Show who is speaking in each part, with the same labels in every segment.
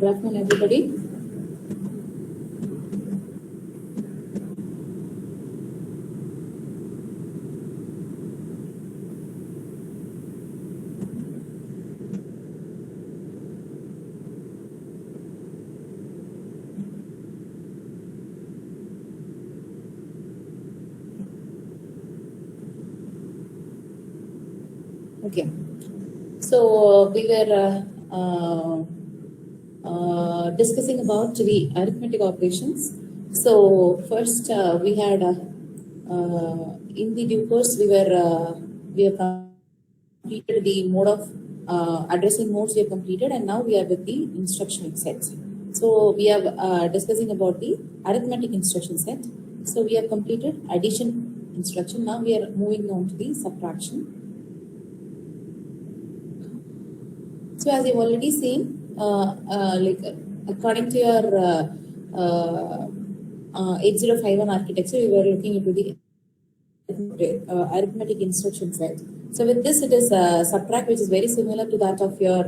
Speaker 1: Good afternoon, everybody. Okay, so we were discussing about the arithmetic operations. So first we had in the due course we have completed the mode of addressing modes we have completed, and now we are with the instruction set. So we are discussing about the arithmetic instruction set. So we have completed addition instruction. Now we are moving on to the subtraction. So as you've already seen, according to your 8051 architecture, we were looking into the arithmetic instruction set. So with this, it is subtract, which is very similar to that of your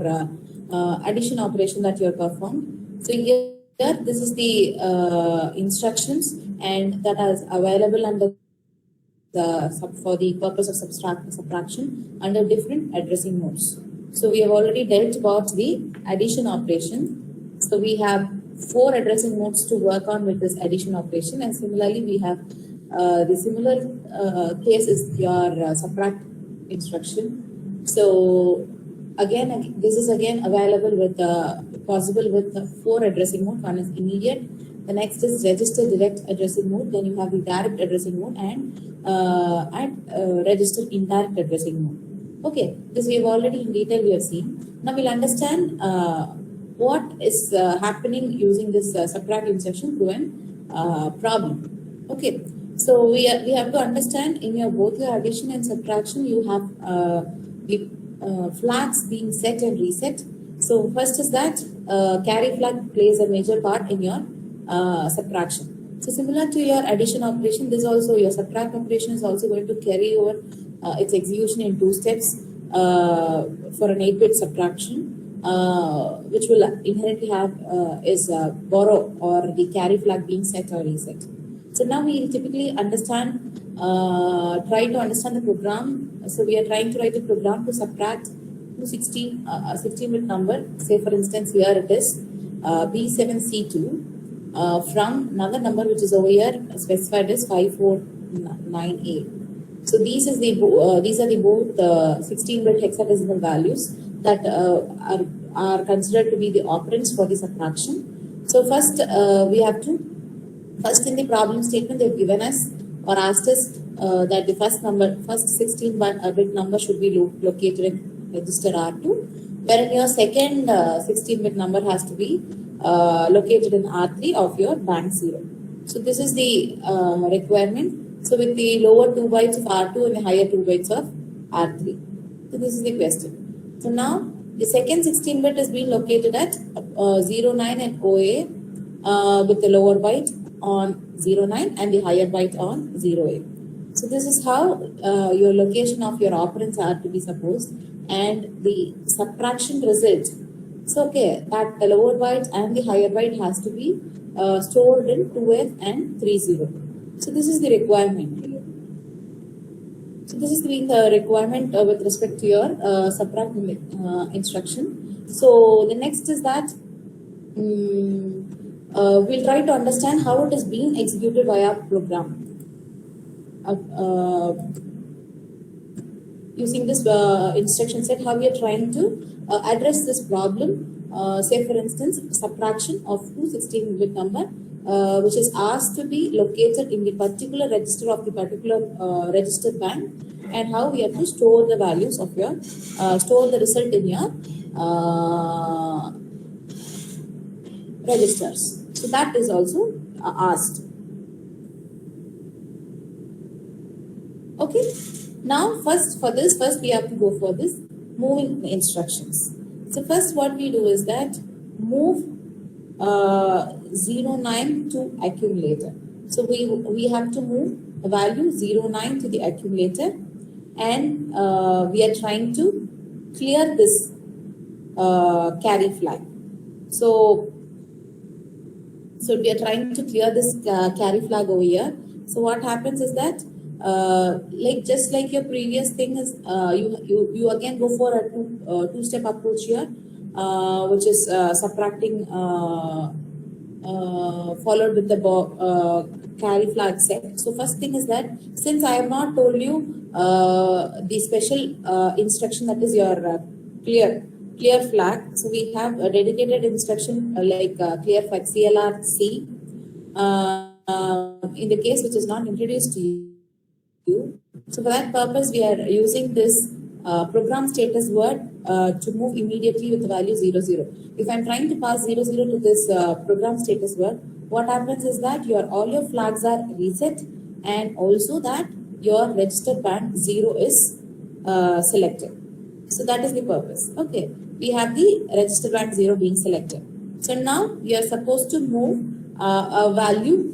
Speaker 1: addition operation that you have performed. So here, this is the instructions, and that is available under for the purpose of subtraction under different addressing modes. So we have already dealt about the addition operation. So we have 4 addressing modes to work on with this addition operation, and similarly we have the similar case is your subtract instruction. So again, this is again available with possible with 4 addressing mode. One is immediate. The next is register direct addressing mode. Then you have the direct addressing mode and register indirect addressing mode. Okay, this we have already in detail we have seen. Now we'll understand what is happening using this subtract instruction to a problem. Okay, so we have to understand in your both your addition and subtraction you have the flags being set and reset. So first is that carry flag plays a major part in your subtraction. So similar to your addition operation, this also your subtract operation is also going to carry over its execution in 2 steps for an 8-bit subtraction, which will inherently have is borrow or the carry flag being set or reset. So now we typically understand, try to understand the program. So we are trying to write a program to subtract 16-bit number. Say for instance here it is B7C2 from another number which is over here specified as 549A. So these are the both 16-bit hexadecimal values that are considered to be the operands for the subtraction. So first we have to in the problem statement they've given us or asked us that the first 16-bit number should be located in register R2, wherein your second 16-bit number has to be located in R3 of your bank 0. So this is the requirement. So with the lower 2 bytes of R2 and the higher 2 bytes of R3. So this is the question. So now the second 16-bit is being located at 09 and OA with the lower byte on 09 and the higher byte on 0A. So this is how your location of your operands are to be supposed, and the subtraction result. So okay, that the lower byte and the higher byte has to be stored in 2F and 30. So this is the requirement. So this is being the requirement with respect to your subtract instruction. So the next is that we'll try to understand how it is being executed by our program. Using this instruction set, how we are trying to address this problem. Say for instance, subtraction of 2 16-bit number which is asked to be located in the particular register of the particular register bank, and how we have to store the values of your store the result in your registers. So that is also asked. Okay. Now first we have to go for this moving instructions. So first what we do is that move 09 to accumulator. So we have to move the value 09 to the accumulator, and we are trying to clear this carry flag. So we are trying to clear this carry flag over here. So what happens is that like just like your previous thing is you again go for a two-step approach here, which is subtracting followed with the carry flag set. So first thing is that since I have not told you the special instruction, that is your clear flag. So we have a dedicated instruction like clear flag CLR-C. In the case which is not introduced to you. So for that purpose, we are using this program status word to move immediately with the value 00. If I'm trying to pass 00 to this program status word, what happens is that all your flags are reset, and also that your register band 0 is selected. So that is the purpose. Okay, we have the register band 0 being selected. So now we are supposed to move a value.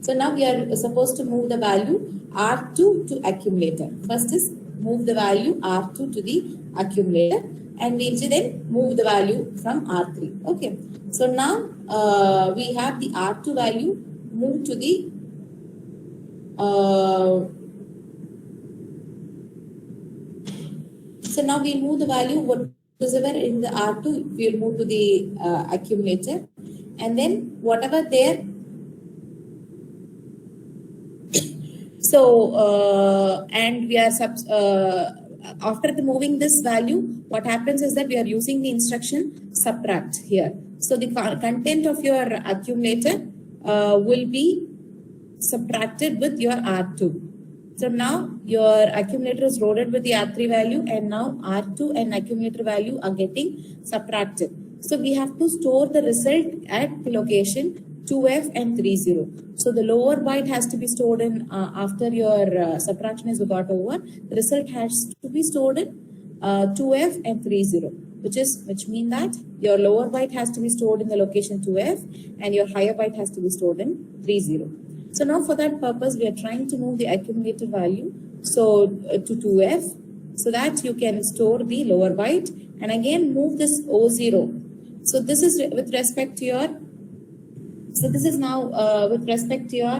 Speaker 1: So now we are supposed to move the value R2 to accumulator. First is move the value R2 to the accumulator, and we'll then move the value from R3. Okay. So now we have the R2 value moved to the so now we'll move the value whatever in the R2, we'll move to the accumulator, and then whatever there. So and we are after the moving this value, what happens is that we are using the instruction subtract here. So the content of your accumulator will be subtracted with your R2. So now your accumulator is loaded with the R3 value, and now R2 and accumulator value are getting subtracted. So we have to store the result at the location 2F and 30. So the lower byte has to be stored in after your subtraction is got over. The result has to be stored in 2F and 30, which means that your lower byte has to be stored in the location 2F, and your higher byte has to be stored in 30. So now for that purpose, we are trying to move the accumulator value to 2F, so that you can store the lower byte, and again move this O0. So this is with respect to your. So this is now with respect to your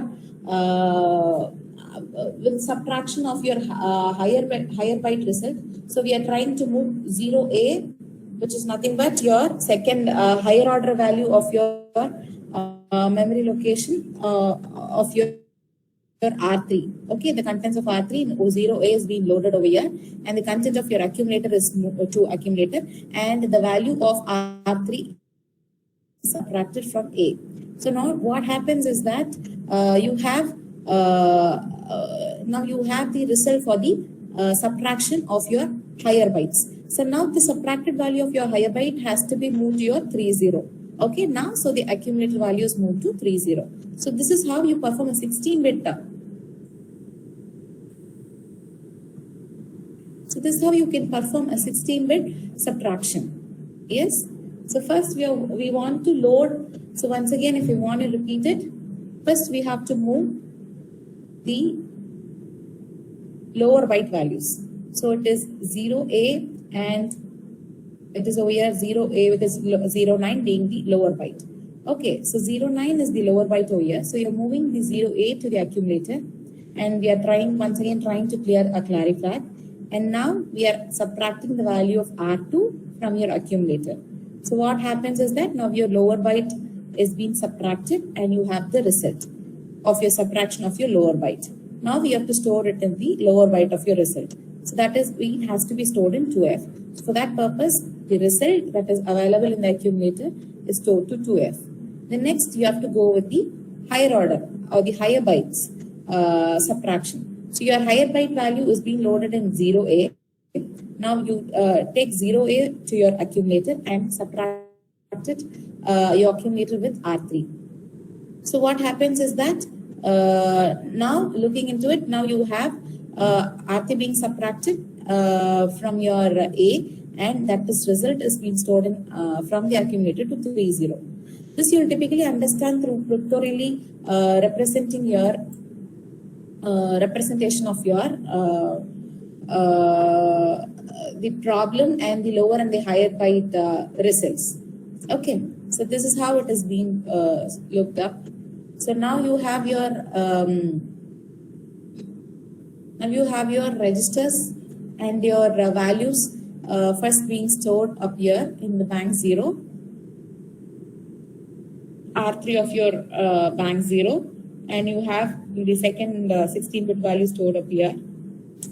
Speaker 1: with subtraction of your higher byte result. So we are trying to move 0A, which is nothing but your second higher order value of your memory location of your R3. Okay, the contents of R3 in O0A is being loaded over here, and the content of your accumulator is to accumulator, and the value of R3 is subtracted from A. So now what happens is that you have now you have the result for the subtraction of your higher bytes. So now the subtracted value of your higher byte has to be moved to your 30. Okay, now so the accumulator value is moved to 30. So this is how you perform a 16-bit. So this is how you can perform a 16-bit subtraction. Yes. So first we want to load. So once again, if we want to repeat it, first we have to move the lower byte values. So it is 0A, and it is over here 0A with this 09 being the lower byte. Okay, so 09 is the lower byte over here. So you're moving the 0A to the accumulator, and we are once again trying to clear a carry flag. And now we are subtracting the value of R2 from your accumulator. So what happens is that now your lower byte is being subtracted, and you have the result of your subtraction of your lower byte. Now we have to store it in the lower byte of your result. So that is, it has to be stored in 2F. So for that purpose, the result that is available in the accumulator is stored to 2F. Then next you have to go with the higher order or the higher bytes subtraction. So your higher byte value is being loaded in 0A. Now you take 0A to your accumulator and subtract it your accumulator with R3. So what happens is that now looking into it, now you have R3 being subtracted from your A, and that this result is being stored in from the accumulator to 30. This you will typically understand through pictorially representing your representation of your the problem and the lower and the higher byte results. Okay, so this is how it is being looked up. So now you have your registers and your values first being stored up here in the bank 0, R3 of your bank 0, and you have the second 16-bit value stored up here.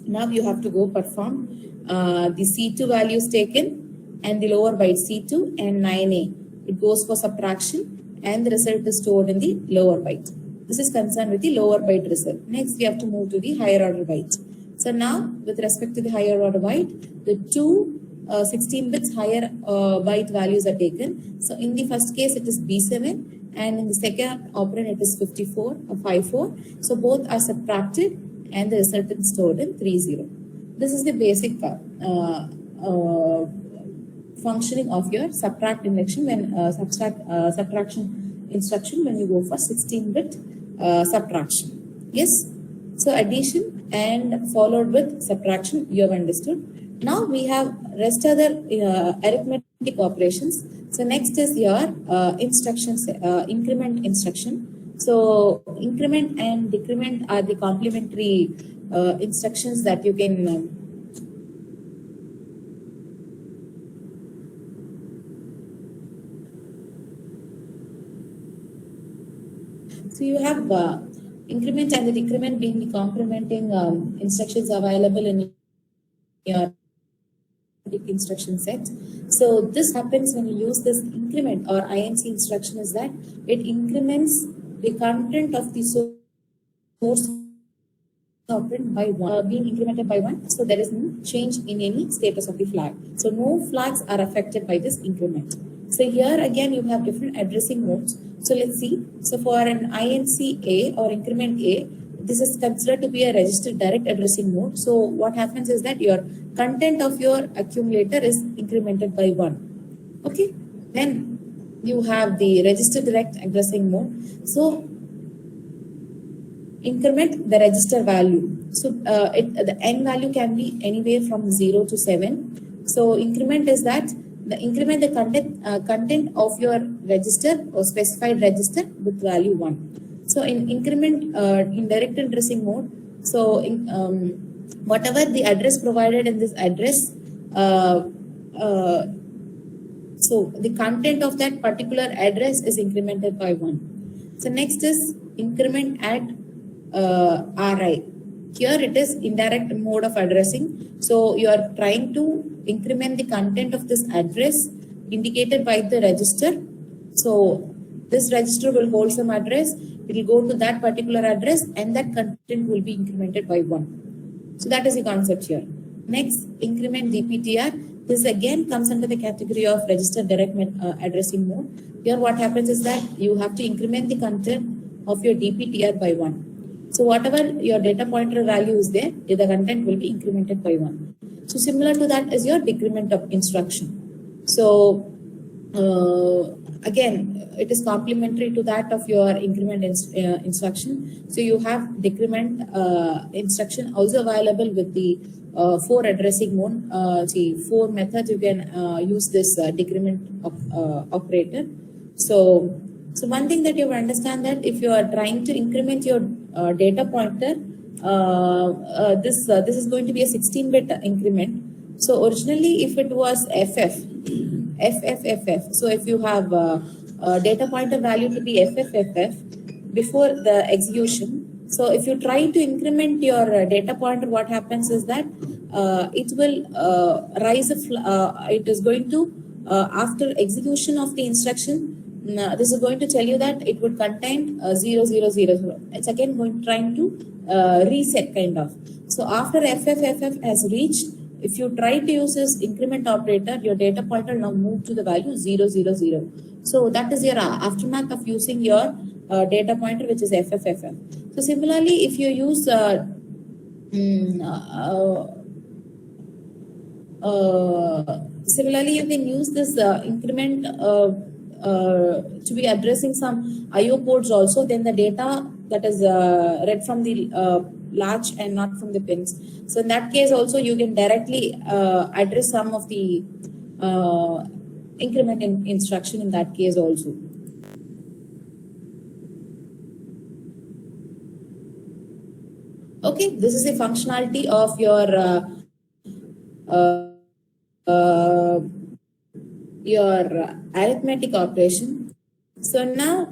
Speaker 1: Now you have to go perform the C2 values taken and the lower byte C2 and 9A. It goes for subtraction and the result is stored in the lower byte. This is concerned with the lower byte result. Next, we have to move to the higher order byte. So now, with respect to the higher order byte, the two 16 bits higher byte values are taken. So in the first case, it is B7, and in the second operand, it is 54 or 54. So both are subtracted, and the result is stored in 30. This is the basic functioning of your subtract instruction when subtraction instruction when you go for 16-bit subtraction. Yes. So addition and followed with subtraction, you have understood. Now we have rest other arithmetic operations. So next is your instructions, increment instruction. So increment and decrement are the complementary instructions that you can so you have increment and the decrement being the complementing instructions available in your instruction set. So this happens when you use this increment or INC instruction is that it increments the content of the source operand by 1, being incremented by 1. So there is no change in any status of the flag. So no flags are affected by this increment. So here again you have different addressing modes. So let's see. So for an INC A or increment A, this is considered to be a registered direct addressing mode. So what happens is that your content of your accumulator is incremented by 1. Okay. Then you have the registered direct addressing mode. So increment the register value. So the n value can be anywhere from 0 to 7. So increment is that increment the content of your register or specified register with value 1. So in increment in direct addressing mode, so whatever the address provided in this address, so the content of that particular address is incremented by 1. So next is increment at RI. Here it is indirect mode of addressing. So you are trying to increment the content of this address indicated by the register. So this register will hold some address. It will go to that particular address and that content will be incremented by 1. So that is the concept here. Next, increment DPTR. This again comes under the category of register direct addressing mode. Here what happens is that you have to increment the content of your DPTR by 1. So whatever your data pointer value is there, the content will be incremented by 1. So similar to that is your decrement of instruction. So again, it is complementary to that of your increment instruction. So you have decrement instruction also available with the 4 addressing mode. See 4 methods you can use this decrement operator. So one thing that you will understand that if you are trying to increment your data pointer, this is going to be a 16-bit increment. So originally, if it was FF. So if you have data pointer value to be FFFF before the execution. So if you try to increment your data pointer, what happens is that it will rise. It is going to after execution of the instruction. This is going to tell you that it would contain 0000. It's again trying to reset kind of. So after FFFF has reached, if you try to use this increment operator, your data pointer now move to the value 000. So that is your aftermath of using your data pointer, which is FFFF. So similarly, if you use similarly, you can use this increment to be addressing some IO ports also. Then the data that is read from the latch and not from the pins. So in that case also you can directly address some of the increment in instruction in that case also. Okay, this is the functionality of your arithmetic operation. So now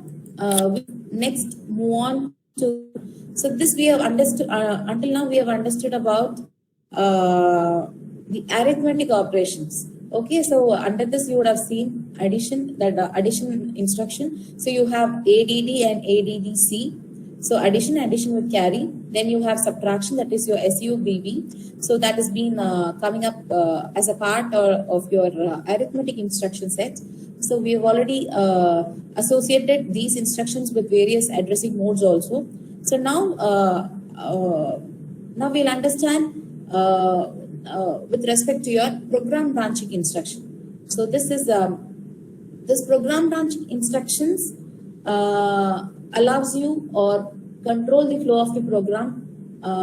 Speaker 1: we next move on to, so this we have understood, until now we have understood about the arithmetic operations. Okay, so under this you would have seen addition, that addition instruction. So you have ADD and ADDC. So addition with carry. Then you have subtraction, that is your SUBB. So that has been coming up as a part of your arithmetic instruction set. So we have already associated these instructions with various addressing modes also. So now, now we'll understand with respect to your program branching instruction. So this is this program branching instructions allows you or control the flow of the program,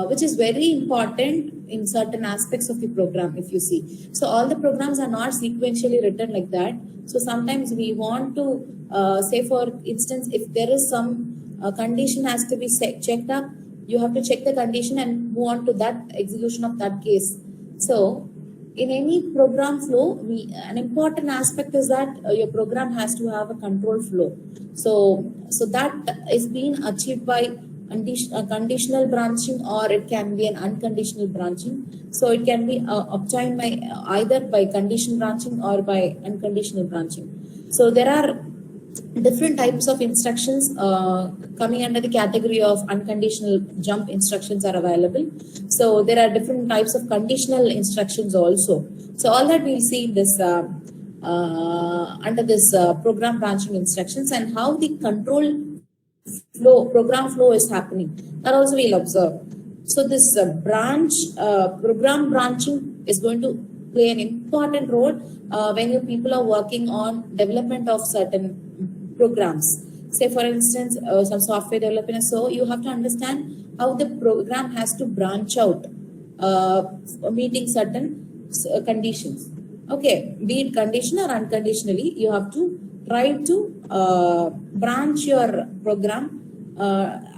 Speaker 1: which is very important in certain aspects of the program, if you see. So all the programs are not sequentially written like that. So sometimes we want to say, for instance, if there is some condition has to be checked up, you have to check the condition and move on to that execution of that case. So in any program flow, an important aspect is that your program has to have a control flow. So that is being achieved by conditional branching, or it can be an unconditional branching. So it can be obtained by either by conditional branching or by unconditional branching. So there are different types of instructions coming under the category of unconditional jump instructions are available. So there are different types of conditional instructions also. So all that we'll see in this under this program branching instructions, and how the control flow, program flow is happening. That also we'll observe. So this program branching is going to play an important role when you people are working on development of certain programs. Say for instance, some software development. So you have to understand how the program has to branch out, meeting certain conditions. Okay, be it conditional or unconditionally, you have to try to branch your program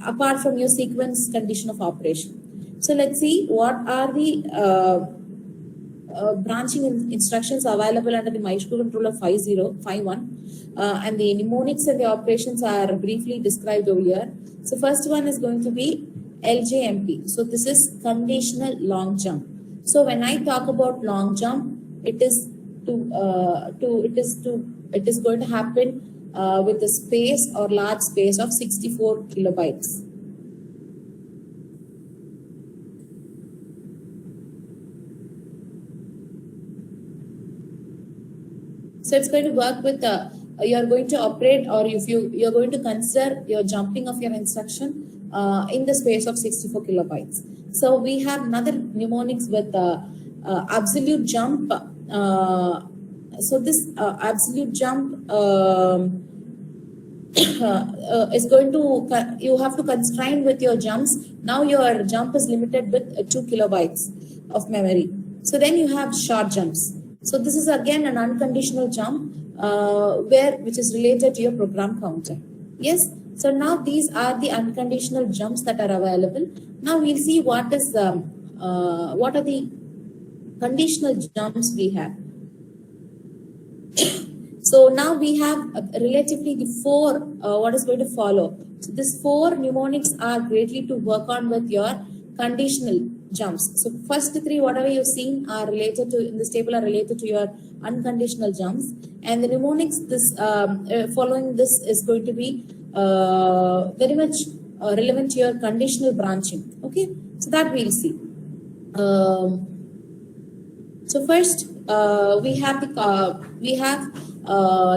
Speaker 1: apart from your sequence condition of operation. So let's see what are the branching instructions available under the microcontroller 5051, and the mnemonics and the operations are briefly described over here. So first one is going to be LJMP. So this is conditional long jump. So when I talk about long jump, it is going to happen with a space or large space of 64 kilobytes. So it's going to work with you are going to operate, or if you're going to consider your jumping of your instruction in the space of 64 kilobytes. So we have another mnemonics with absolute jump. So this absolute jump is going to, you have to constrain with your jumps. Now your jump is limited with 2 kilobytes of memory. So then you have short jumps. So this is again an unconditional jump which is related to your program counter. Yes. So now these are the unconditional jumps that are available. Now we'll see what is what are the conditional jumps we have. So now we have relatively the 4 what is going to follow. So these 4 mnemonics are greatly to work on with your conditional jumps. So first 3, whatever you've seen, are related to, in this table, are related to your unconditional jumps, and the mnemonics this following this is going to be very much relevant to your conditional branching. Okay, so that we'll see. So first we have the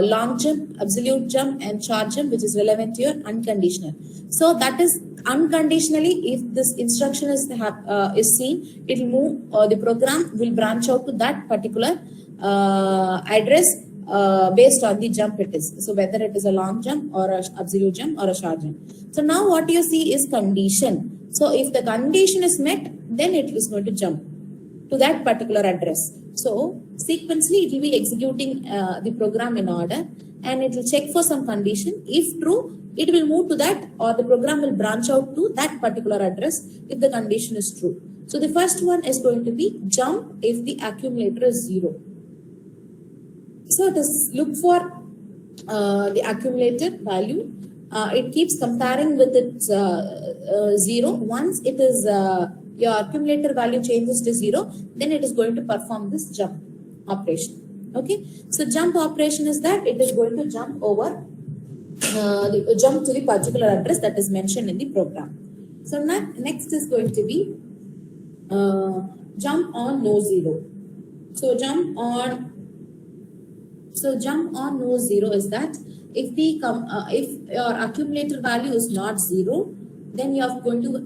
Speaker 1: long jump, absolute jump, and short jump, which is relevant to your unconditional. So that is unconditionally, if this instruction is seen, it will move, the program will branch out to that particular address based on the jump it is. So whether it is a long jump or a absolute jump or a short jump. So now what you see is condition. So if the condition is met, then it is going to jump to that particular address. So sequentially, it will be executing the program in order, and it will check for some condition. If true, it will move to that, or the program will branch out to that particular address if the condition is true. So the first one is going to be jump if the accumulator is 0. So it is look for the accumulator value. It keeps comparing with its 0. Once it is your accumulator value changes to 0, then it is going to perform this jump operation. Okay, so jump operation is that it is going to jump over jump to the particular address that is mentioned in the program. So next is going to be jump on no 0. So jump on no 0 is that if the if your accumulator value is not 0, then you are going to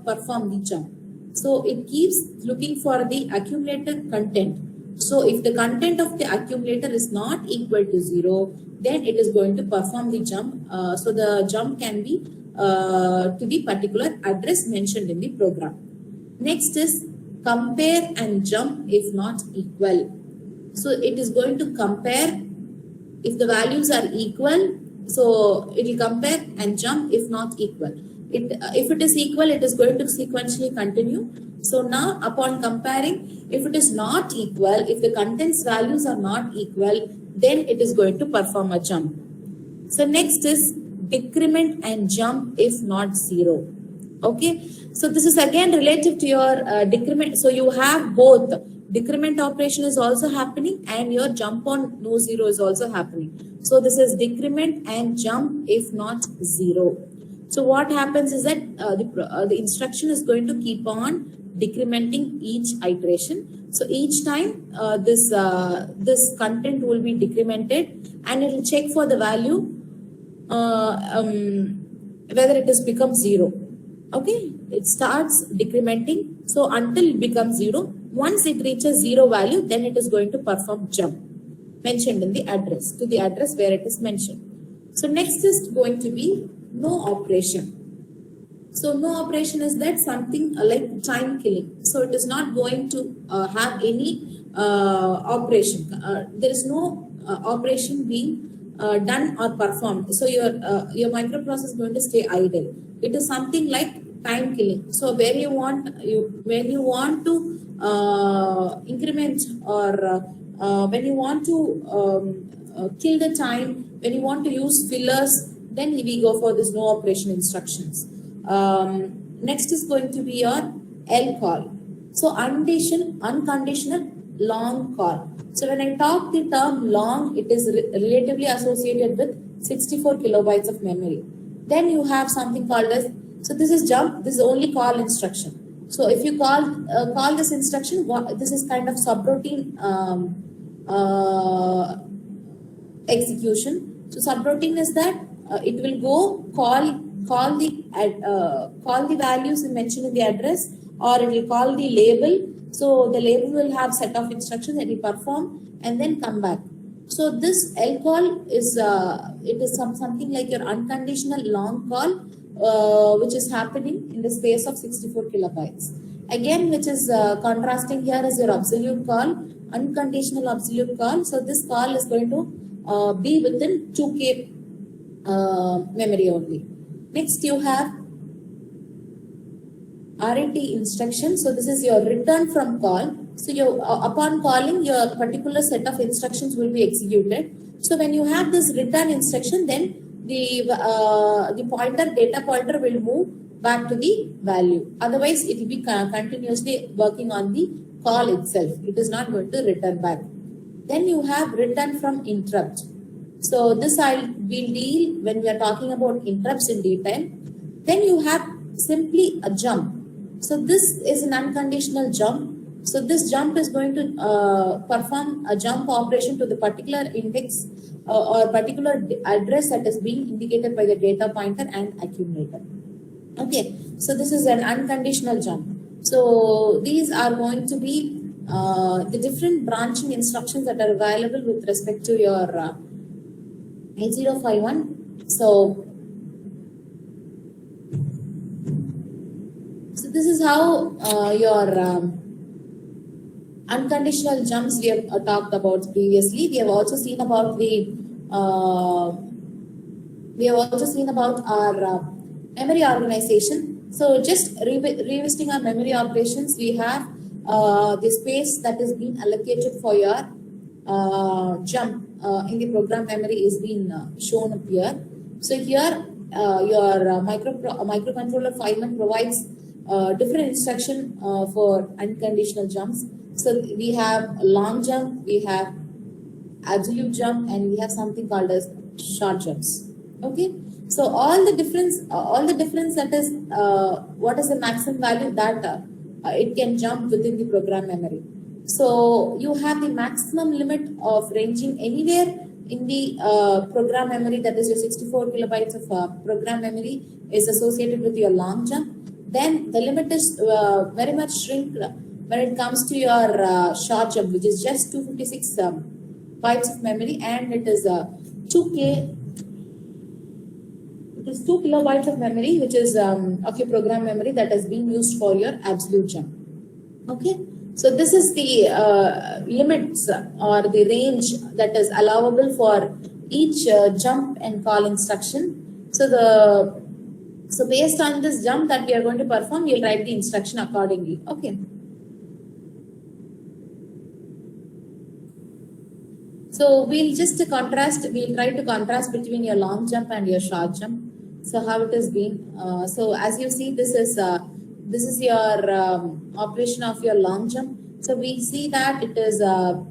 Speaker 1: perform the jump. So it keeps looking for the accumulator content. So if the content of the accumulator is not equal to 0, then it is going to perform the jump. So the jump can be to the particular address mentioned in the program. Next is compare and jump if not equal. So it is going to compare if the values are equal. So it will compare and jump if not equal. If it is equal, it is going to sequentially continue. So now upon comparing, if it is not equal, if the contents values are not equal, then it is going to perform a jump. So next is decrement and jump if not 0. Okay, so this is again relative to your decrement. So you have both decrement operation is also happening and your jump on no 0 is also happening. So this is decrement and jump if not 0. So what happens is that the instruction is going to keep on decrementing each iteration. So each time this content will be decremented, and it will check for the value whether it has become 0. Okay, it starts decrementing. So until it becomes 0, once it reaches 0 value, then it is going to perform jump mentioned in the address to the address where it is mentioned. So next is going to be no operation. So no operation is that something like time killing. So it is not going to have any operation. There is no operation being done or performed. So your microprocessor is going to stay idle. It is something like time killing. So where you want when you want to increment or when you want to kill the time, when you want to use fillers, then we go for this no operation instructions. Next is going to be your L call. So unconditional long call. So when I talk the term long, it is relatively associated with 64 kilobytes of memory. Then you have something called as, so this is jump, this is only call instruction. So if you call this instruction, this is kind of subroutine execution. So subroutine is that it will go call the values mentioned in the address, or it will call the label. So the label will have set of instructions that it will perform and then come back. So this L call is it is something like your unconditional long call, which is happening in the space of 64 kilobytes. Again, which is contrasting here is your absolute call, unconditional absolute call. So this call is going to be within 2K memory only. Next, you have RET instruction. So this is your return from call. So upon calling, your particular set of instructions will be executed. So when you have this return instruction, then the data pointer will move back to the value. Otherwise, it will be continuously working on the call itself. It is not going to return back. Then you have return from interrupt. So this will deal when we are talking about interrupts in detail. Then you have simply a jump. So this is an unconditional jump. So this jump is going to perform a jump operation to the particular index or particular address that is being indicated by the data pointer and accumulator. Okay, so this is an unconditional jump. So these are going to be the different branching instructions that are available with respect to your 8051. So this is how your unconditional jumps we have talked about previously. We have also seen about our memory organization. So just revisiting our memory operations, we have the space that is being allocated for your jump in the program memory is being shown up here. So here your microcontroller Feynman provides different instruction for unconditional jumps. So we have long jump, we have absolute jump, and we have something called as short jumps. Okay, so all the difference that is what is the maximum value that it can jump within the program memory. So you have the maximum limit of ranging anywhere in the program memory, that is your 64 kilobytes of program memory is associated with your long jump. Then the limit is very much shrink when it comes to your short jump, which is just 256 bytes of memory, and it is 2K. It is 2 kilobytes of memory, which is of your program memory that has been used for your absolute jump. Okay, so this is the limits or the range that is allowable for each jump and call instruction. So based on this jump that we are going to perform, we'll write the instruction accordingly. Okay. So we'll try to contrast between your long jump and your short jump. So how it has been. So as you see, this is your operation of your long jump. So we see that it is a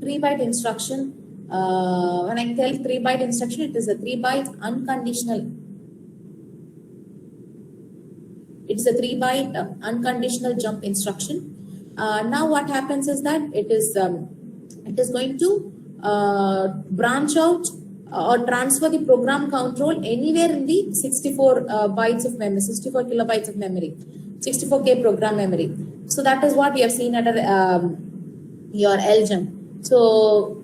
Speaker 1: 3-byte instruction. When I tell 3-byte instruction, it is a 3-byte unconditional. It's a 3-byte unconditional jump instruction. Now what happens is that it is going to branch out or transfer the program control anywhere in the 64 bytes of memory, 64 kilobytes of memory, 64K program memory. So that is what we have seen at your L jump. So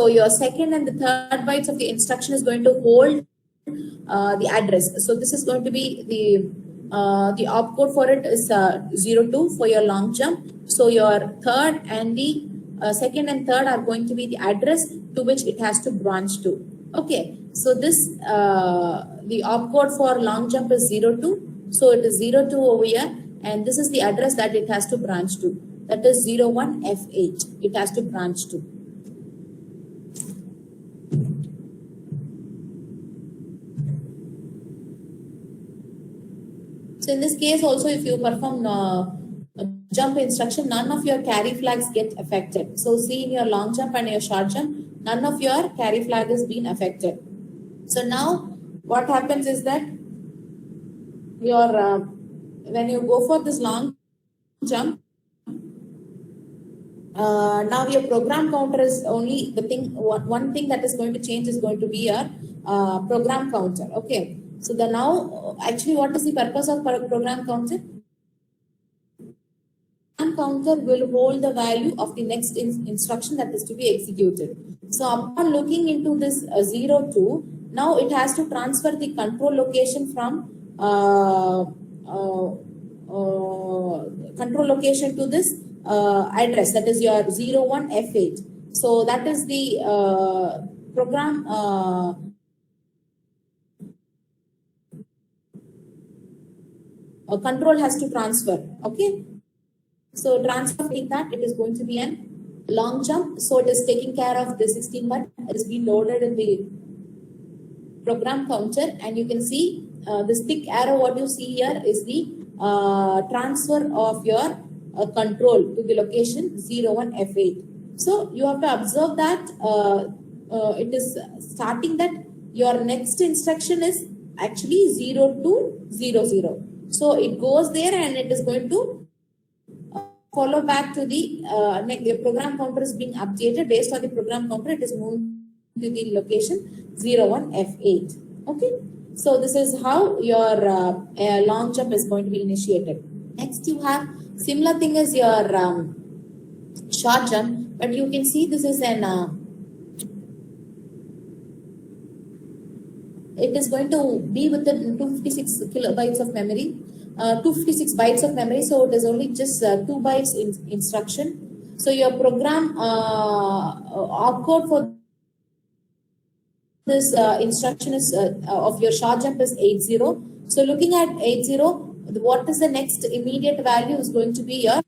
Speaker 1: your second and the third bytes of the instruction is going to hold the address. So this is going to be the opcode for it is 02 for your long jump. So your third and the second and third are going to be the address to which it has to branch to. Okay, so this the opcode for long jump is 02. So it is 02 over here, and this is the address that it has to branch to. That is 01F8. It has to branch to. So in this case also, if you perform jump instruction, none of your carry flags get affected. So see, in your long jump and your short jump, none of your carry flag is being affected. So now what happens is that your when you go for this long jump, now your program counter is only the thing. One thing that is going to change is going to be your program counter. Okay, so the now actually what is the purpose of program counter? Counter will hold the value of the next instruction that is to be executed. So upon looking into this 02, now it has to transfer the control location from control location to this address, that is your 01F8. So that is the program control has to transfer. Okay. So transferring that, it is going to be a long jump. So it is taking care of the 16 byte. It is being loaded in the program counter, and you can see this thick arrow. What you see here is the transfer of your control to the location 01F8. So you have to observe that it is starting that your next instruction is actually 0200. So it goes there and it is going to follow back to the program counter is being updated. Based on the program counter, it is moved to the location 01F8. Okay, so this is how your long jump is going to be initiated. Next, you have similar thing as your short jump, but you can see this is an it is going to be within 256 kilobytes of memory. 256 bytes of memory, so it is only just 2 bytes in instruction. So your program opcode for this instruction is of your short jump is 80. So looking at 80, what is the next immediate value is going to be your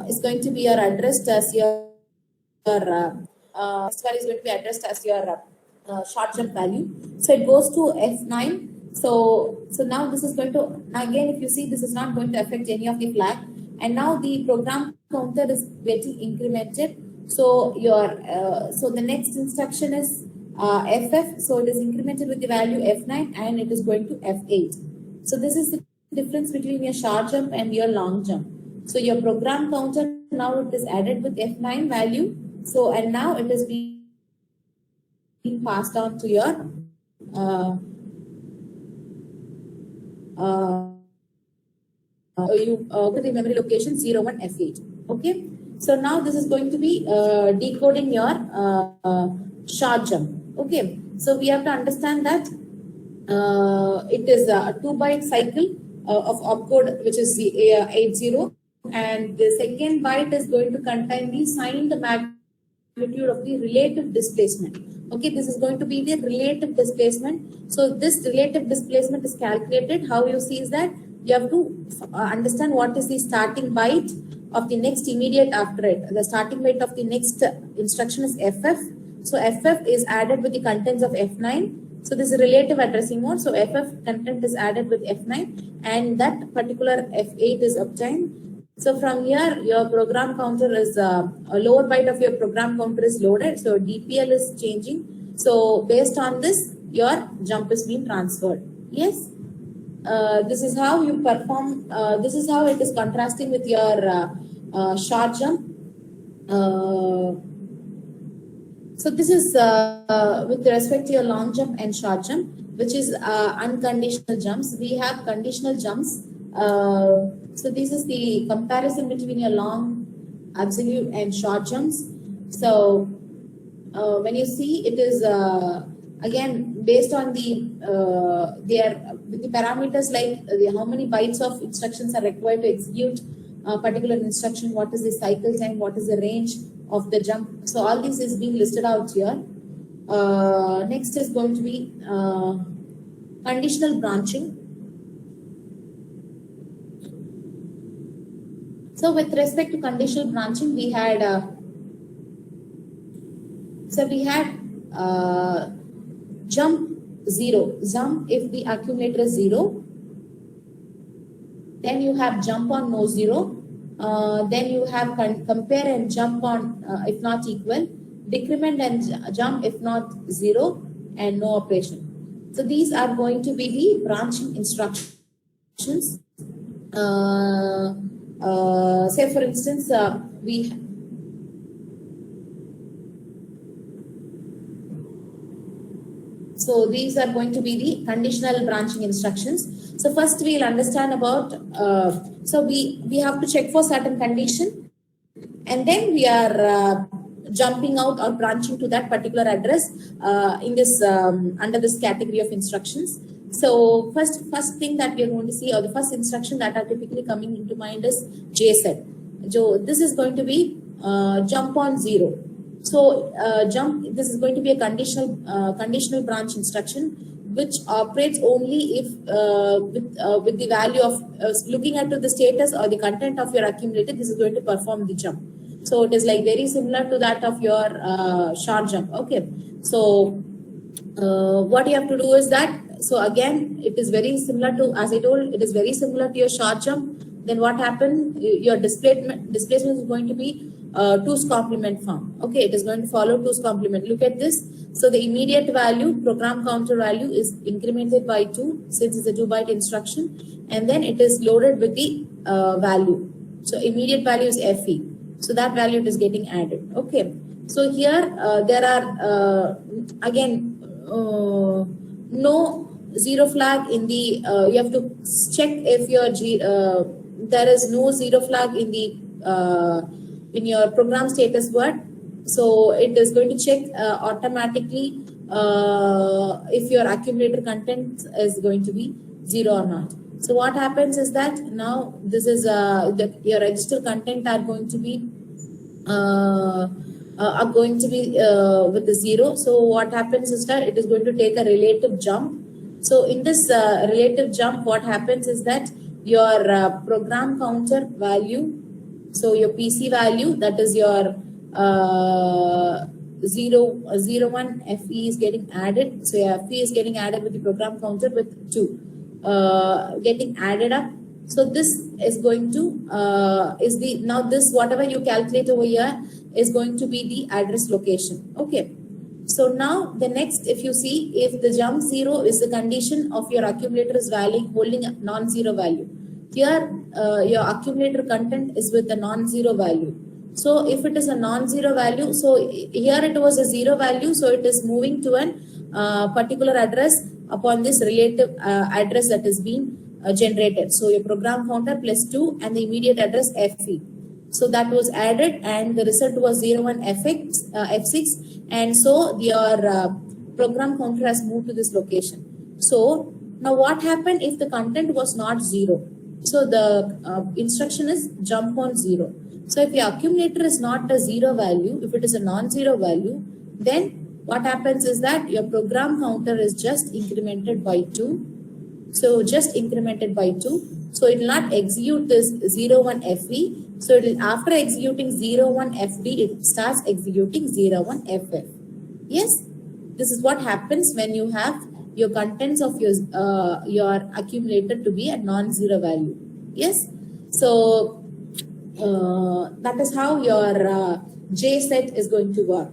Speaker 1: is going to be your addressed as your next value is going to be addressed as your short jump value. So it goes to F9. So now this is going to, again, if you see, this is not going to affect any of the flag, and now the program counter is getting incremented. So your so the next instruction is FF. So it is incremented with the value F9, and it is going to F8. So this is the difference between your short jump and your long jump. So your program counter, now it is added with F9 value. So, and now it is being passed on to your the memory location 01F8. Okay. So now this is going to be decoding your short jump. Okay. So we have to understand that it is a 2 byte cycle of opcode, which is the 80, and the second byte is going to contain the signed magnitude of the relative displacement. Okay, this is going to be the relative displacement. So this relative displacement is calculated. How you see is that you have to understand what is the starting byte of the next immediate after it. The starting byte of the next instruction is FF. So FF is added with the contents of F9. So this is relative addressing mode. So FF content is added with F9, and that particular F8 is obtained. So from here, your program counter is a lower byte of your program counter is loaded. So DPL is changing. So based on this, your jump is being transferred. Yes. This is how you perform. This is how it is contrasting with your short jump. So this is with respect to your long jump and short jump, which is unconditional jumps. We have conditional jumps. So this is the comparison between your long, absolute, and short jumps. So when you see, it is again based on the parameters like how many bytes of instructions are required to execute a particular instruction, what is the cycle time, what is the range of the jump. So all this is being listed out here. Next is going to be conditional branching. So with respect to conditional branching, we had jump 0. Jump if the accumulator is 0. Then you have jump on no 0. Then you have compare and jump on if not equal. Decrement and jump if not 0, and no operation. So these are going to be the branching instructions. Say for instance, so these are going to be the conditional branching instructions. So first we'll understand about, so we have to check for certain condition, and then we are jumping out or branching to that particular address in this under this category of instructions. So first thing that we are going to see, or the first instruction that are typically coming into mind is JSET. So this is going to be jump on 0. So this is going to be a conditional branch instruction, which operates only if with the value of looking at the status or the content of your accumulator, this is going to perform the jump. So it is like very similar to that of your short jump. Okay. So what you have to do is that, so again, it is very similar to, as I told, it is very similar to your short jump. Then what happened? Your displacement is going to be 2's complement form. Okay, it is going to follow 2's complement. Look at this. So the immediate value, program counter value, is incremented by 2 since it's a 2 byte instruction, and then it is loaded with the value. So immediate value is FE. So that value is getting added. Okay. So here there are again no 0 flag in the. You have to check if your there is no 0 flag in the in your program status word. So it is going to check automatically if your accumulator content is going to be 0 or not. So what happens is that now this is your register content are going to be with the 0. So what happens is that it is going to take a relative jump. So in this relative jump, what happens is that your program counter value, so your PC value, that is your 01 FE is getting added. So your FE is getting added with the program counter with 2 getting added up. So this is going to now this whatever you calculate over here is going to be the address location. Okay. So now the next, if you see, if the jump 0 is the condition of your accumulator's value holding a non-zero value. Here your accumulator content is with a non-zero value. So if it is a non-zero value, so here it was a 0 value, so it is moving to an particular address upon this relative address that is being generated. So your program counter plus 2 and the immediate address FE. So that was added and the result was 01 F6, and so your program counter has moved to this location. So now what happened if the content was not 0? So the instruction is jump on 0. So if your accumulator is not a 0 value, if it is a non-zero value, then what happens is that your program counter is just incremented by 2. So just incremented by 2. So it will not execute this 01 FE. So it will, after executing 01 FD, it starts executing 01 FF. Yes, this is what happens when you have your contents of your accumulator to be a non-zero value. Yes, so that is how your J set is going to work.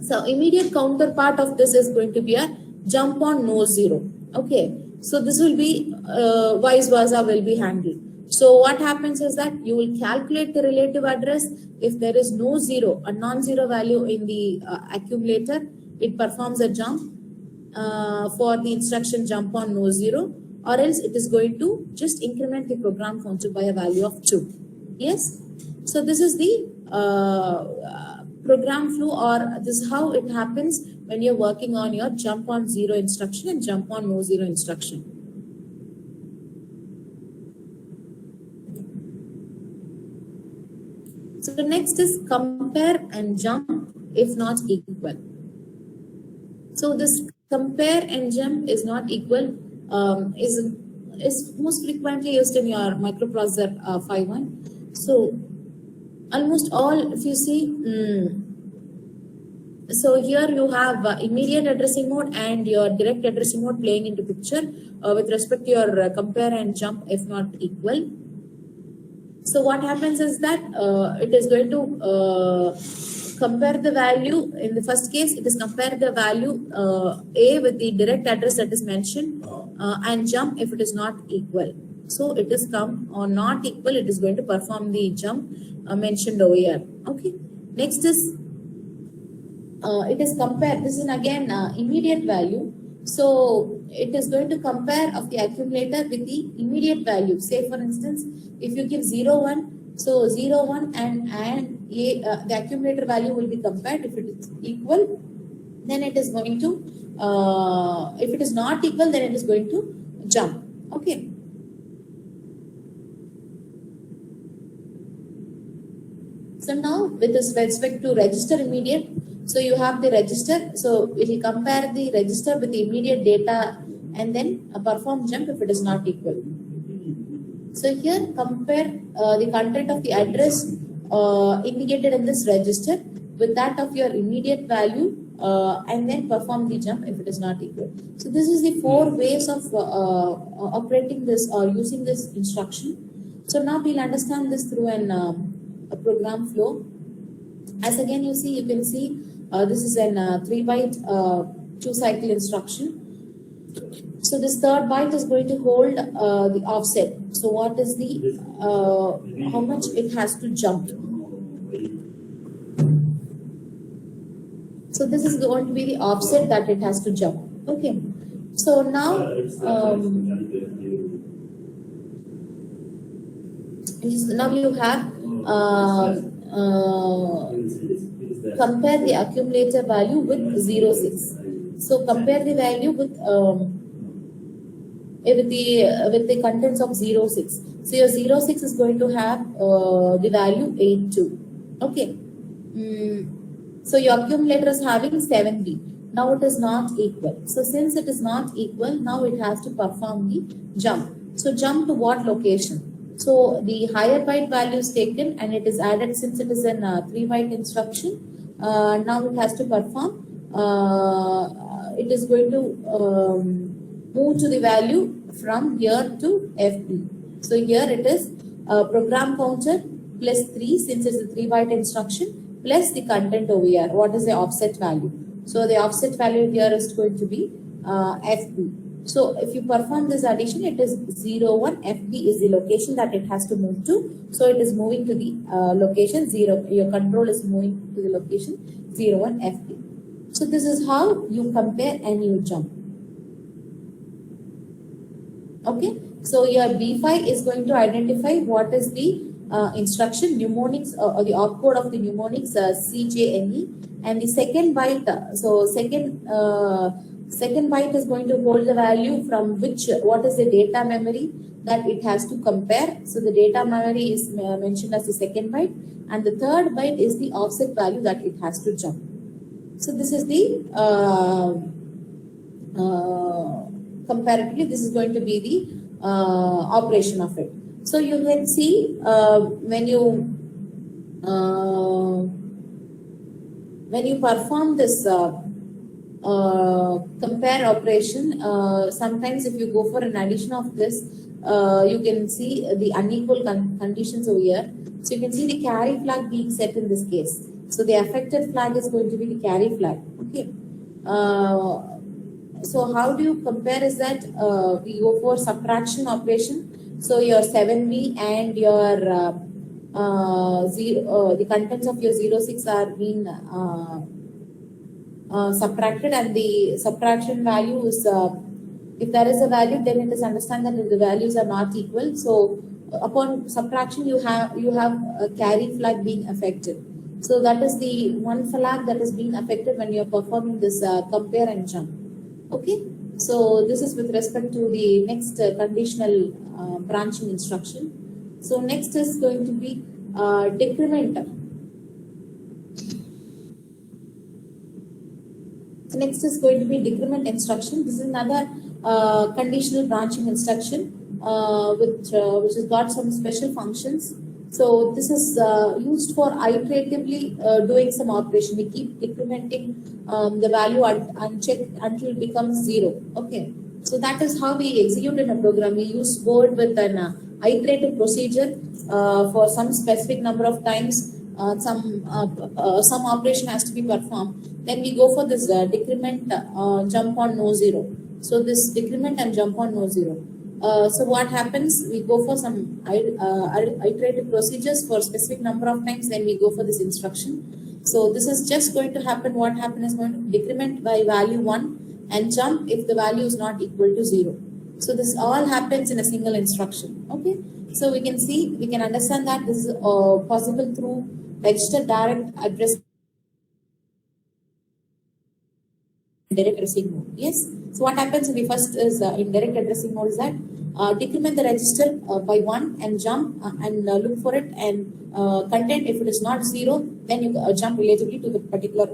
Speaker 1: So immediate counterpart of this is going to be a jump on no 0. Okay, so this will be vice versa will be handled. So what happens is that you will calculate the relative address. If there is no 0, a non-zero value in the accumulator, it performs a jump for the instruction jump on no 0, or else it is going to just increment the program counter by a value of 2. Yes, so this is the program flow, or this is how it happens when you're working on your jump on 0 instruction and jump on no 0 instruction. So the next is compare and jump if not equal. So this compare and jump is not equal is most frequently used in your microprocessor 5.1. So almost all, if you see, so here you have immediate addressing mode and your direct addressing mode playing into picture with respect to your compare and jump if not equal. So what happens is that it is going to compare the value. In the first case, it is compare the value A with the direct address that is mentioned and jump if it is not equal. So it is come or not equal, it is going to perform the jump mentioned over here. Okay. Next is it is compare. This is again immediate value. So it is going to compare of the accumulator with the immediate value. Say for instance, if you give 01, so 01 and the accumulator value will be compared. If it is equal, then it is going to, if it is not equal, then it is going to jump. Okay. So now with respect to register immediate, so you have the register, so it will compare the register with the immediate data and then perform jump if it is not equal. So here compare the content of the address indicated in this register with that of your immediate value and then perform the jump if it is not equal. So this is the 4 ways of operating this or using this instruction. So now we'll understand this through an a program flow. As again you see, you can see this is an 3 byte 2 cycle instruction. So this third byte is going to hold the offset. So what is the how much it has to jump. So this is going to be the offset that it has to jump. Okay. So now now you have compare the accumulator value with 0.6. So compare the value with the contents of 0.6. So your 0.6 is going to have the value 8.2. Okay. So your accumulator is having 7b. Now it is not equal. So since it is not equal, now it has to perform the jump. So jump to what location? So the higher byte value is taken and it is added, since it is an 3 byte instruction. Now it has to perform. It is going to move to the value from here to FB. So here it is program counter plus 3, since it's a 3 byte instruction, plus the content over here. What is the offset value? So the offset value here is going to be FB. So if you perform this addition, it is 0, 1. FB is the location that it has to move to. So it is moving to the location 0. Your control is moving to the location 0, 1 FB. So this is how you compare and you jump. Okay. So your B5 is going to identify what is the instruction mnemonics or the opcode of the mnemonics CJNE, and the second byte. So second byte is going to hold the value from what is the data memory that it has to compare. So the data memory is mentioned as the second byte, and the third byte is the offset value that it has to jump. So this is the comparatively, this is going to be the operation of it. So you can see when you perform this compare operation, sometimes if you go for an addition of this, you can see the unequal conditions over here. So you can see the carry flag being set in this case. So the affected flag is going to be the carry flag. Okay. So how do you compare is that we go for subtraction operation. So your 7b and your the contents of your 0.6 are being subtracted, and the subtraction value is if there is a value, then it is understand that the values are not equal. So upon subtraction, you have a carry flag being affected. So that is the one flag that is being affected when you are performing this compare and jump. Okay. So this is with respect to the next conditional branching instruction. So next is going to be decrement. So next is going to be decrement instruction. This is another conditional branching instruction which has got some special functions. So this is used for iteratively doing some operation. We keep decrementing the value unchecked until it becomes 0. Okay. So that is how we execute in a program. We use Word with an iterative procedure for some specific number of times. Some operation has to be performed. Then we go for this decrement jump on no 0. So this decrement and jump on no 0. So what happens? We go for some iterative procedures for specific number of times. Then we go for this instruction. So this is just going to happen. What happens is going to decrement by value 1 and jump if the value is not equal to 0. So this all happens in a single instruction. Okay. So we can see, we can understand that this is possible through register direct address direct addressing mode. Yes. So what happens in the first is in direct addressing mode is that decrement the register by 1 and jump and look for it, and content, if it is not 0, then you jump relatively to the particular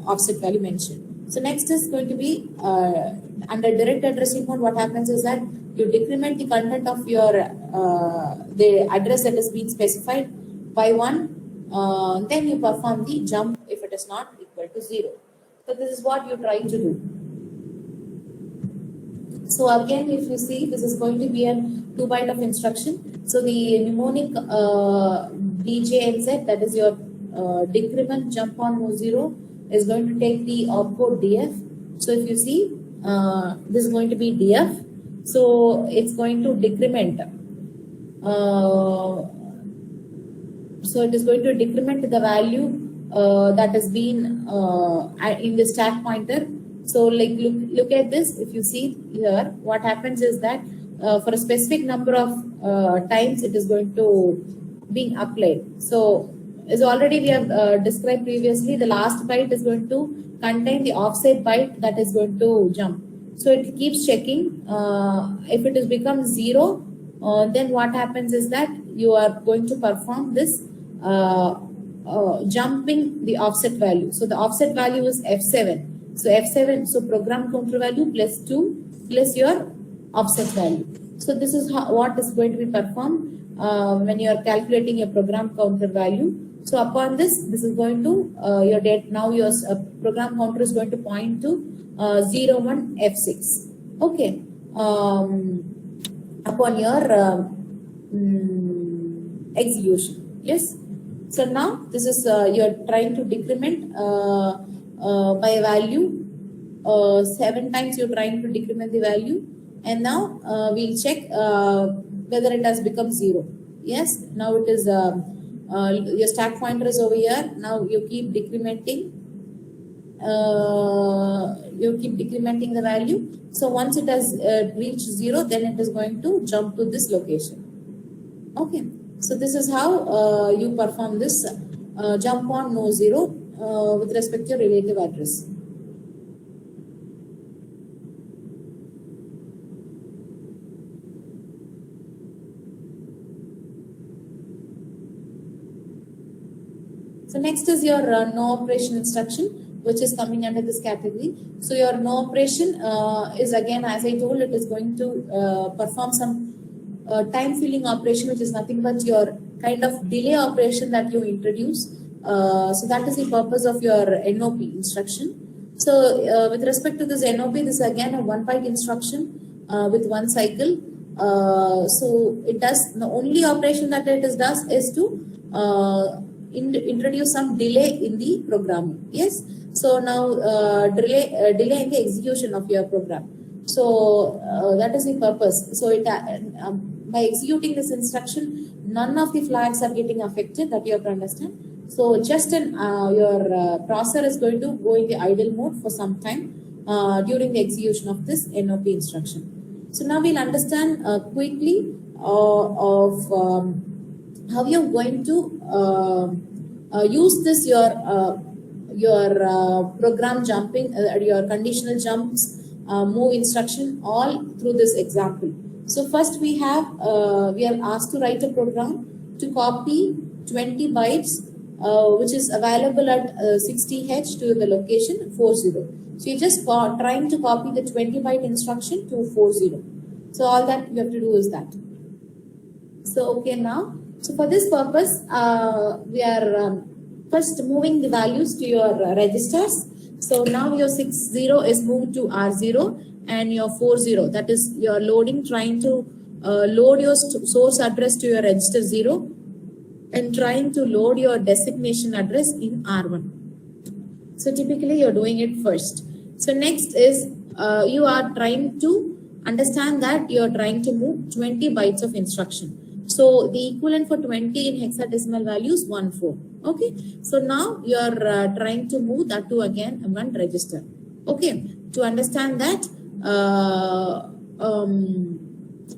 Speaker 1: offset value mentioned. So next is going to be under direct addressing mode. What happens is that you decrement the content of your the address that has been specified by 1, then you perform the jump if it is not equal to 0. So this is what you try to do. So again, if you see, this is going to be a 2 byte of instruction. So the mnemonic DJNZ, that is your decrement jump on no 0, is going to take the opcode DF. So if you see, this is going to be DF. So it's going to decrement. So it is going to decrement the value that has been in the stack pointer. So like look at this. If you see here, what happens is that for a specific number of times it is going to be applied. So is already we have described previously. The last byte is going to contain the offset byte that is going to jump. So it keeps checking. If it has become 0, then what happens is that you are going to perform this jumping the offset value. So the offset value is F7. So F7, so program counter value plus 2 plus your offset value. So this is what is going to be performed when you are calculating your program counter value. So upon this is going to your date. Now your program counter is going to point to 01 F6. Okay. Upon your execution. Yes. So now this is you're trying to decrement by a value. 7 times you're trying to decrement the value, and now we'll check whether it has become 0. Yes, now it is your stack pointer is over here. Now you keep decrementing. The value. So once it has reached 0, then it is going to jump to this location. Okay. So this is how you perform this jump on no 0 with respect to your relative address. So next is your no operation instruction, which is coming under this category. So your no operation is again, as I told, it is going to perform some time filling operation, which is nothing but your kind of delay operation that you introduce. So that is the purpose of your NOP instruction. So with respect to this NOP, this is again a 1 byte instruction with 1 cycle. So it does, the only operation that it does is to introduce some delay in the programming. Yes. So now delay in the execution of your program. So that is the purpose. So it by executing this instruction, none of the flags are getting affected. That you have to understand. So just your processor is going to go in the idle mode for some time during the execution of this NOP instruction. So now we'll understand quickly of how you're going to use this your program jumping, your conditional jumps, move instruction all through this example. So first we are asked to write a program to copy 20 bytes which is available at 60H to the location 40. So you're just trying to copy the 20 byte instruction to 40. So all that you have to do is that. So okay, now, so for this purpose, we are first moving the values to your registers. So now your 60 is moved to R0 and your 40, that is your loading, trying to load your source address to your register 0 and trying to load your designation address in R1. So typically you're doing it first. So next is you are trying to understand that you're trying to move 20 bytes of instruction. So the equivalent for 20 in hexadecimal value is 14. Okay. So now you are trying to move that to again one register. Okay. To understand that,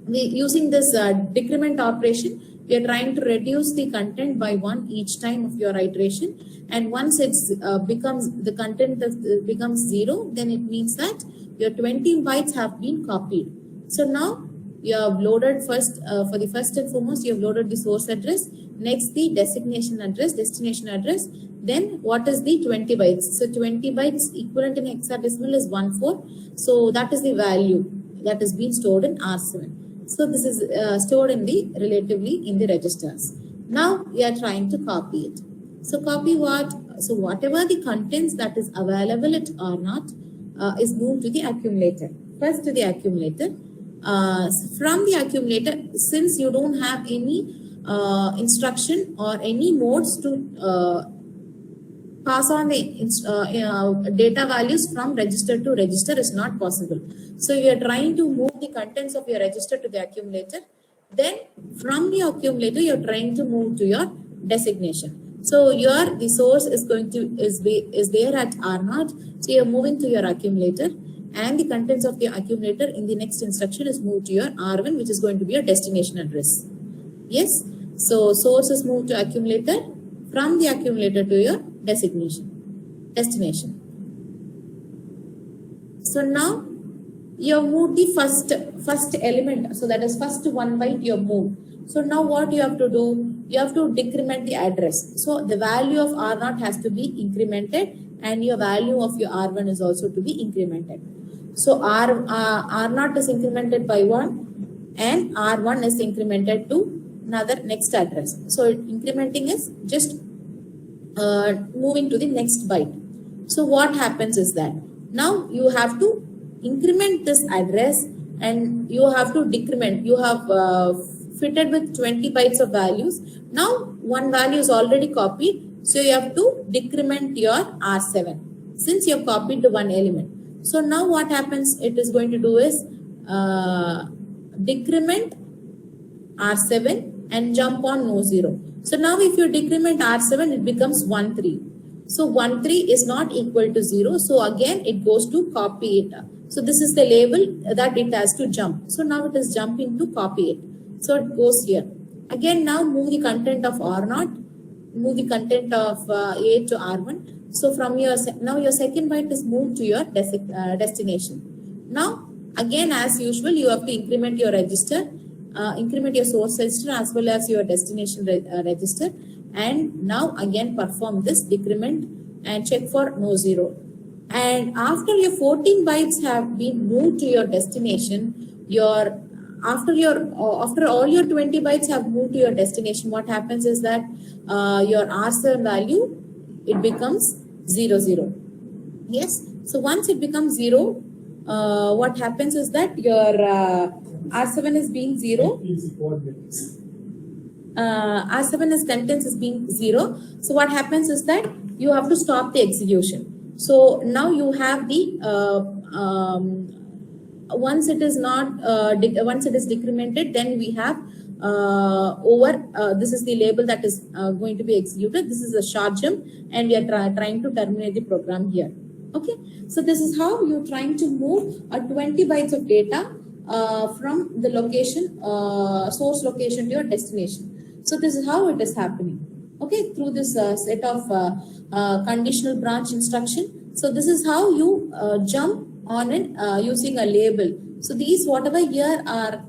Speaker 1: using this decrement operation, we are trying to reduce the content by 1 each time of your iteration. And once it's becomes the content becomes 0, then it means that your 20 bytes have been copied. So now you have loaded first, for the first and foremost, you have loaded the source address, next the designation address, destination address, then what is the 20 bytes? So 20 bytes equivalent in hexadecimal is 14. So that is the value that is being stored in R7. So this is stored in the relatively in the registers. Now we are trying to copy it. So copy what? So whatever the contents that is available at R0 is moved to the accumulator. First to the accumulator. From the accumulator, since you don't have any instruction or any modes to pass on the data values from register to register is not possible. So you are trying to move the contents of your register to the accumulator. Then from the accumulator, you are trying to move to your designation. So your the source is going to is there at R0. So you are moving to your accumulator, and the contents of the accumulator in the next instruction is moved to your R1, which is going to be your destination address. Yes. So source is moved to accumulator. from the accumulator to your destination. So now you have moved the first element. So that is first 1 byte you have moved. So now what you have to do? You have to decrement the address. So the value of R0 has to be incremented, and your value of your R1 is also to be incremented. So R0 is incremented by 1, and R1 is incremented to another next address. So incrementing is just moving to the next byte. So what happens is that now you have to increment this address, and you have to decrement. You have fitted with 20 bytes of values. Now one value is already copied, so you have to decrement your R7 since you have copied the one element. So now what happens, it is going to do is decrement R7 and jump on no 0. So now if you decrement R7, it becomes 1 3. So 1 3 is not equal to 0. So again it goes to copy it. So this is the label that it has to jump. So now it is jumping to copy it. So it goes here. Again now move the content of R0, move the content of A to R1. So from your now your second byte is moved to your destination. Now again as usual you have to increment your register, increment your source register as well as your destination register, and now again perform this decrement and check for no 0. And after your 14 bytes have been moved to your destination, after all your 20 bytes have moved to your destination, what happens is that your R7 value, it becomes 0 0. Yes. So once it becomes 0, what happens is that your R7 is being 0. R7 is contents is being 0. So what happens is that you have to stop the execution. So now you have the once it is decremented, then we have this is the label that is going to be executed. This is a short jump, and we are trying to terminate the program here. Okay, so this is how you're trying to move 20 bytes of data from the location, source location to your destination. So this is how it is happening. Okay, through this set of conditional branch instruction. So this is how you jump on it using a label. So these whatever here are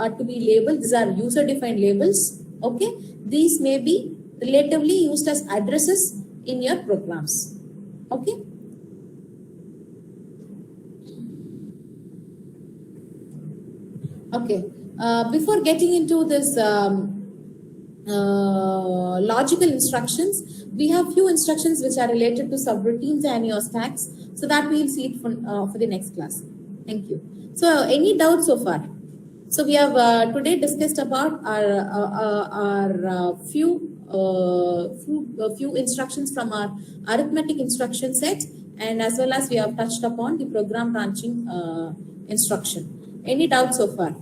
Speaker 1: to be labeled, these are user defined labels. Okay, these may be relatively used as addresses in your programs. Okay. Okay, before getting into this logical instructions, we have few instructions which are related to subroutines and your stacks. So that we will see it for the next class. Thank you. So any doubts so far? So we have today discussed about our few instructions from our arithmetic instruction set, and as well as we have touched upon the program branching instruction. Any doubts so far?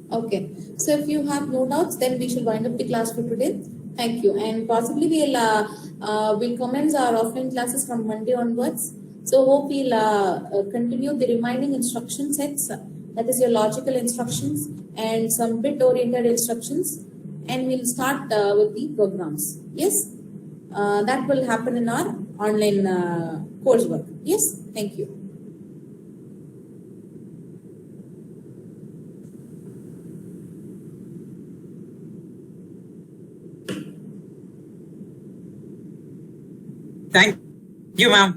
Speaker 1: Okay, so if you have no doubts, then we should wind up the class for today. Thank you, and possibly we'll commence our offline classes from Monday onwards. So hope we'll continue the remaining instruction sets, that is your logical instructions and some bit-oriented instructions, and we'll start with the programs. Yes, that will happen in our online coursework. Yes, thank you.
Speaker 2: Thank you, ma'am.